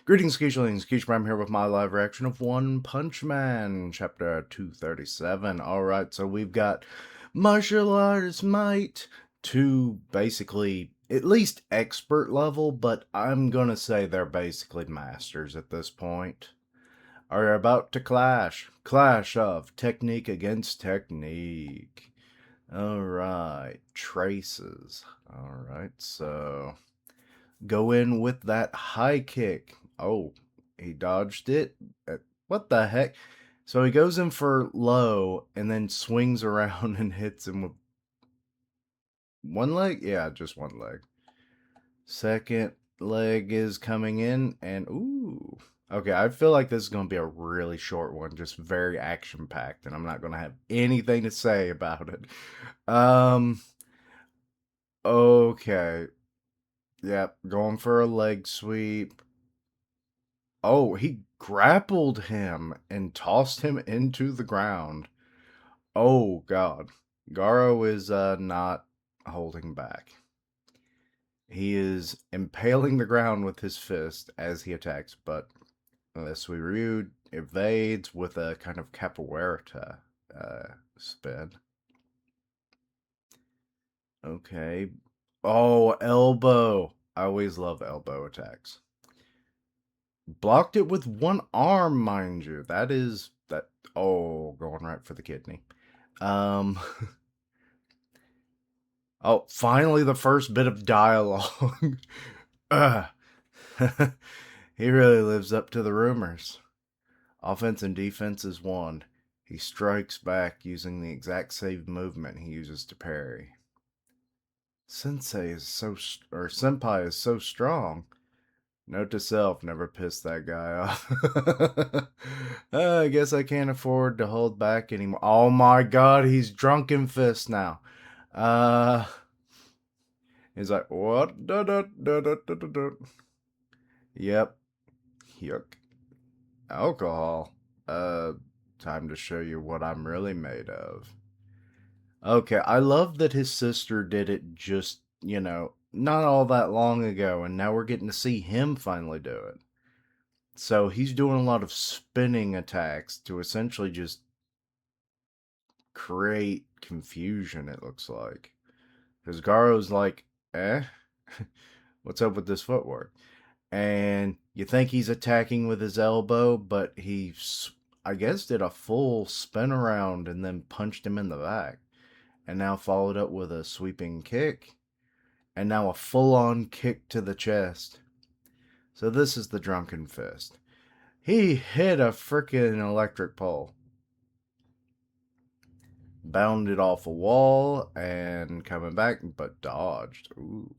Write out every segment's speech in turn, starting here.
Greetings, Keishlings. I'm here with my live reaction of One Punch Man, chapter 237. Alright, so we've got martial arts might to basically at least expert level, but I'm gonna say they're basically masters at this point. Are about to clash. Clash of technique against technique. Alright, traces. Alright, so go in with that high kick. Oh, he dodged it. What the heck? So he goes in for low and then swings around and hits him with one leg? Yeah, just one leg. Second leg is coming in and ooh. Okay, I feel like this is going to be a really short one, just very action packed, and I'm not going to have anything to say about it. Um, okay. Yep, going for a leg sweep. Oh, he grappled him and tossed him into the ground. Oh god. Garo is not holding back. He is impaling the ground with his fist as he attacks, but Suiryu evades with a kind of capoeira spin. Okay. Oh, elbow. I always love elbow attacks. Blocked it with one arm, mind you. That is that. Oh, going right for the kidney. Um. Oh, finally the first bit of dialogue. He really lives up to the rumors. Offense and defense is one. He strikes back using the exact same movement he uses to parry. Senpai is so strong. Note to self, never piss that guy off. I guess I can't afford to hold back anymore. Oh my god, he's drunken fist now. Uh, he's like, what? Da, da, da, da, da, da, da. Yep. Yuck. Alcohol. Uh, time to show you what I'm really made of. Okay, I love that his sister did it just, not all that long ago, and now we're getting to see him finally do it. So he's doing a lot of spinning attacks to essentially just create confusion, it looks like. Because Garo's like, eh? What's up with this footwork? And you think he's attacking with his elbow, but he, I guess, did a full spin around and then punched him in the back. And now followed up with a sweeping kick. And now a full on kick to the chest. So this is the drunken fist. He hit a freaking electric pole. Bounded off a wall and coming back, but dodged. Ooh.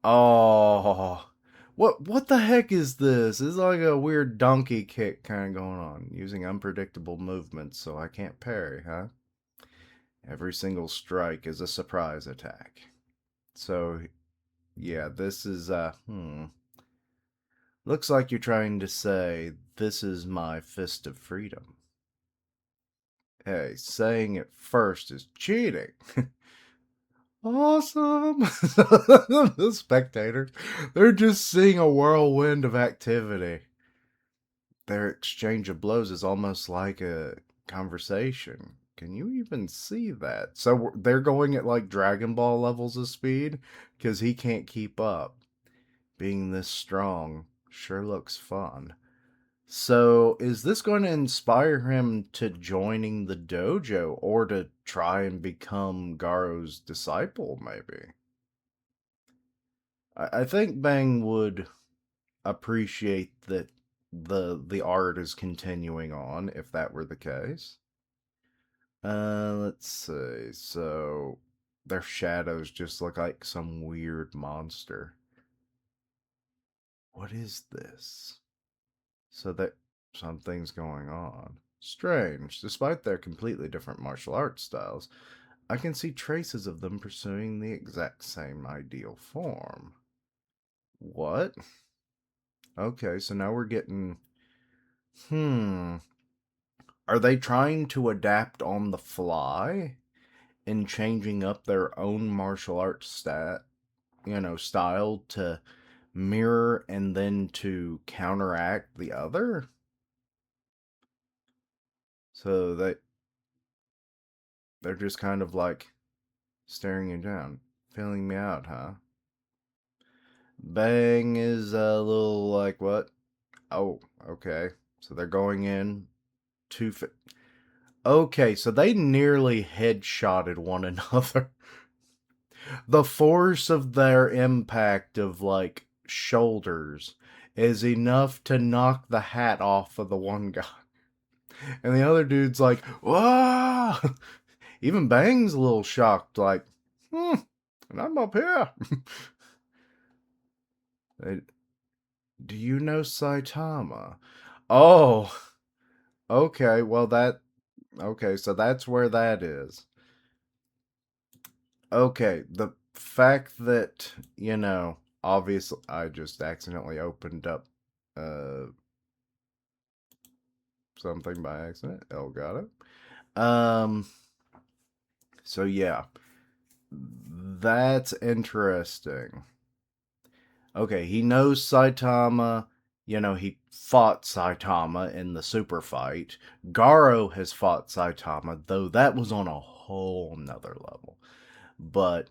Oh. What the heck is this? It's like a weird donkey kick kind of going on, using unpredictable movements so I can't parry, huh? Every single strike is a surprise attack. So, yeah, this is, Looks like you're trying to say, this is my fist of freedom. Hey, saying it first is cheating. Awesome! The spectators, they're just seeing a whirlwind of activity. Their exchange of blows is almost like a conversation. Can you even see that? So they're going at like Dragon Ball levels of speed because he can't keep up. Being this strong sure looks fun. So, is this going to inspire him to joining the dojo or to try and become Garo's disciple, maybe? I think Bang would appreciate that the art is continuing on if that were the case. Let's see. So, their shadows just look like some weird monster. What is this? So that something's going on. Strange. Despite their completely different martial arts styles, I can see traces of them pursuing the exact same ideal form. What? Okay, so now we're getting. Hmm. Are they trying to adapt on the fly and changing up their own martial arts style to mirror and then to counteract the other. So they're just kind of like staring you down, feeling me out, huh? Bang is a little like what? Oh, okay. So they're going in two. Okay, so they nearly headshotted one another. The force of their impact of like shoulders is enough to knock the hat off of the one guy. And the other dude's like, whoa! Even Bang's a little shocked, like, and I'm up here. Do you know Saitama? Oh, okay, well, okay, so that's where that is. Okay, the fact that, obviously, I just accidentally opened up uh something by accident. Oh, got it. Um, so yeah, that's interesting. Okay, he knows Saitama. He fought Saitama in the super fight. Garo has fought Saitama, though that was on a whole nother level. But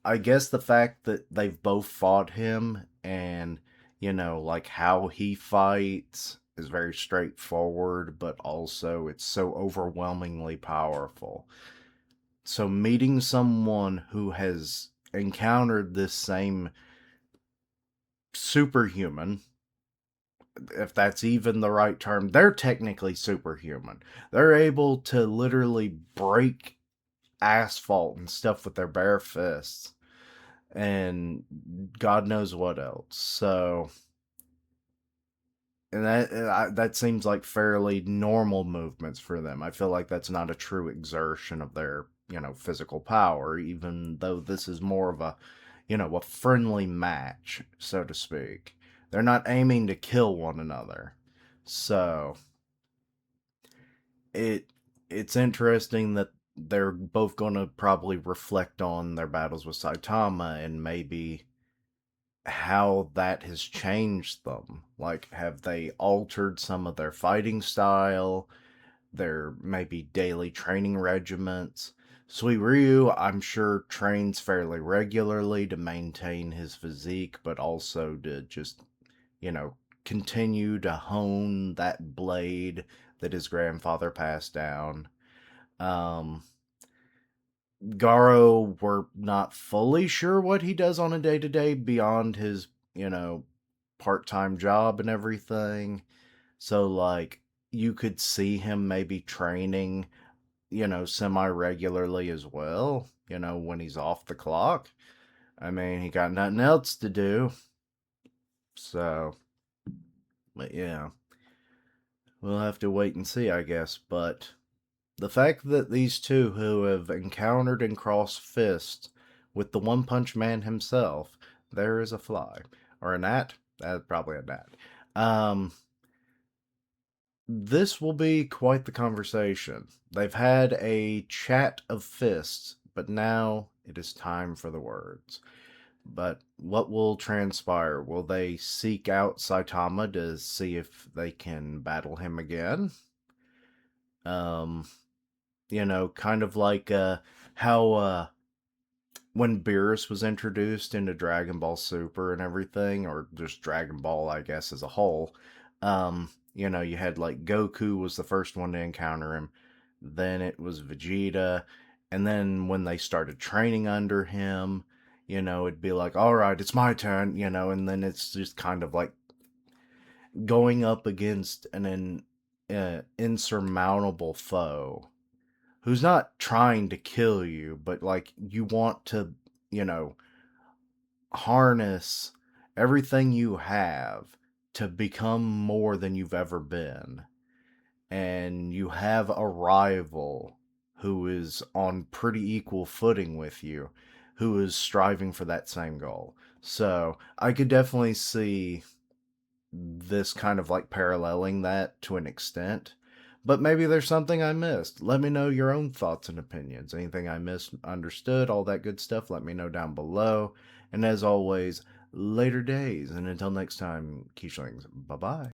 I guess the fact that they've both fought him and, like how he fights is very straightforward, but also it's so overwhelmingly powerful. So meeting someone who has encountered this same superhuman, if that's even the right term, they're technically superhuman. They're able to literally break asphalt and stuff with their bare fists and God knows what else. So, and that seems like fairly normal movements for them. I feel like that's not a true exertion of their physical power, even though this is more of a friendly match, so to speak. They're not aiming to kill one another. So it it's interesting that they're both going to probably reflect on their battles with Saitama and maybe how that has changed them. Like, have they altered some of their fighting style, their maybe daily training regiments? Suiryu, I'm sure, trains fairly regularly to maintain his physique, but also to just, you know, continue to hone that blade that his grandfather passed down. Um, Garo, we're not fully sure what he does on a day to day beyond his, part time job and everything. So, like, you could see him maybe training, semi regularly as well, when he's off the clock. I mean, he got nothing else to do. So, but yeah, we'll have to wait and see, I guess. But the fact that these two who have encountered and crossed fists with the One Punch Man himself, there is a fly. Or a gnat? That's probably a gnat. Um, this will be quite the conversation. They've had a chat of fists, but now it is time for the words. But what will transpire? Will they seek out Saitama to see if they can battle him again? Um, kind of like how when Beerus was introduced into Dragon Ball Super and everything, or just Dragon Ball, I guess, as a whole, you had like Goku was the first one to encounter him, then it was Vegeta, and then when they started training under him, it'd be like, all right, it's my turn, and then it's just kind of like going up against an insurmountable foe who's not trying to kill you, but like you want to, you know, harness everything you have to become more than you've ever been. And you have a rival who is on pretty equal footing with you, who is striving for that same goal. So I could definitely see this kind of like paralleling that to an extent. But maybe there's something I missed. Let me know your own thoughts and opinions. Anything I misunderstood, all that good stuff, let me know down below. And as always, later days. And until next time, Keishlings, bye bye.